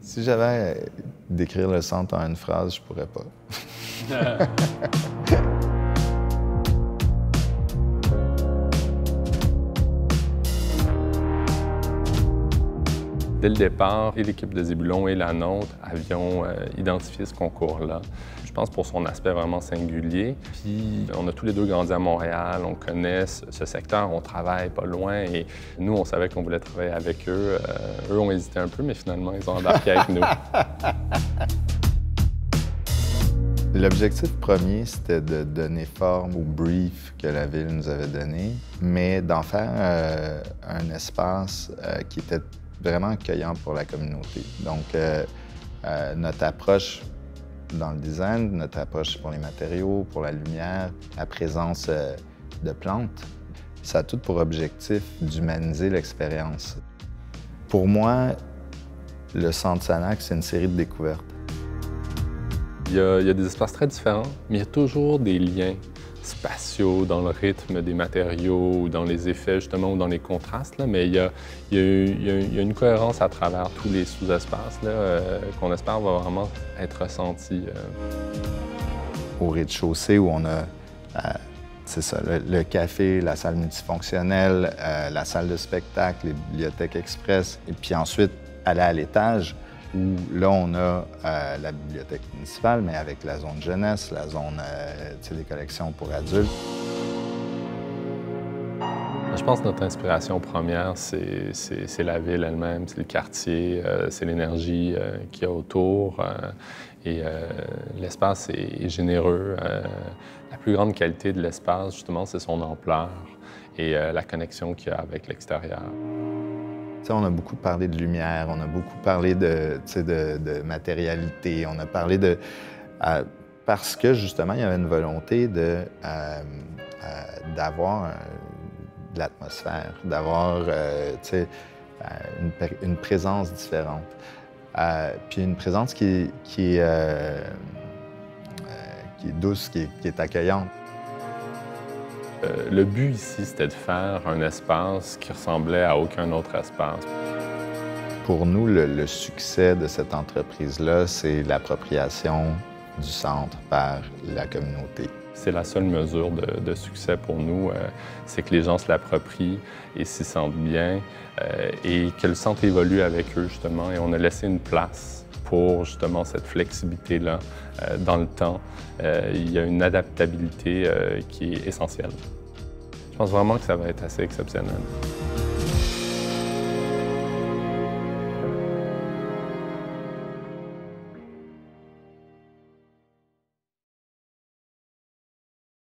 Si j'avais à décrire le centre en une phrase, je pourrais pas. Dès le départ, et l'équipe de Zébulon et la nôtre avions identifié ce concours-là. Je pense pour son aspect vraiment singulier. Puis on a tous les deux grandi à Montréal, on connaît ce secteur, on travaille pas loin et nous, on savait qu'on voulait travailler avec eux. Eux ont hésité un peu, mais finalement, ils ont embarqué avec nous. L'objectif premier, c'était de donner forme au brief que la Ville nous avait donné, mais d'en faire un espace qui était vraiment accueillant pour la communauté. Donc, notre approche dans le design, notre approche pour les matériaux, pour la lumière, la présence de plantes, ça a tout pour objectif d'humaniser l'expérience. Pour moi, le Centre Sanac, c'est une série de découvertes. Il y a des espaces très différents, mais il y a toujours des liens spatiaux dans le rythme des matériaux, ou dans les effets justement, ou dans les contrastes. Là. Mais il y a une cohérence à travers tous les sous-espaces qu'on espère va vraiment être ressentie. Au rez-de-chaussée où on a, c'est ça, le café, la salle multifonctionnelle, la salle de spectacle, les bibliothèques express, et puis ensuite aller à l'étage où là, on a la bibliothèque municipale, mais avec la zone jeunesse, la zone des collections pour adultes. Je pense que notre inspiration première, c'est la ville elle-même, c'est le quartier, c'est l'énergie qu'il y a autour. Et l'espace est généreux. La plus grande qualité de l'espace, justement, c'est son ampleur et la connexion qu'il y a avec l'extérieur. On a beaucoup parlé de lumière, on a beaucoup parlé de matérialité, on a parlé de... parce que, justement, il y avait une volonté d'avoir de l'atmosphère, d'avoir une présence différente. Puis une présence qui est douce, qui est accueillante. Le but ici, c'était de faire un espace qui ressemblait à aucun autre espace. Pour nous, le succès de cette entreprise-là, c'est l'appropriation du centre par la communauté. C'est la seule mesure de succès pour nous, c'est que les gens se l'approprient et s'y sentent bien et que le centre évolue avec eux, justement, et on a laissé une place pour justement cette flexibilité-là dans le temps. Il y a une adaptabilité qui est essentielle. Je pense vraiment que ça va être assez exceptionnel.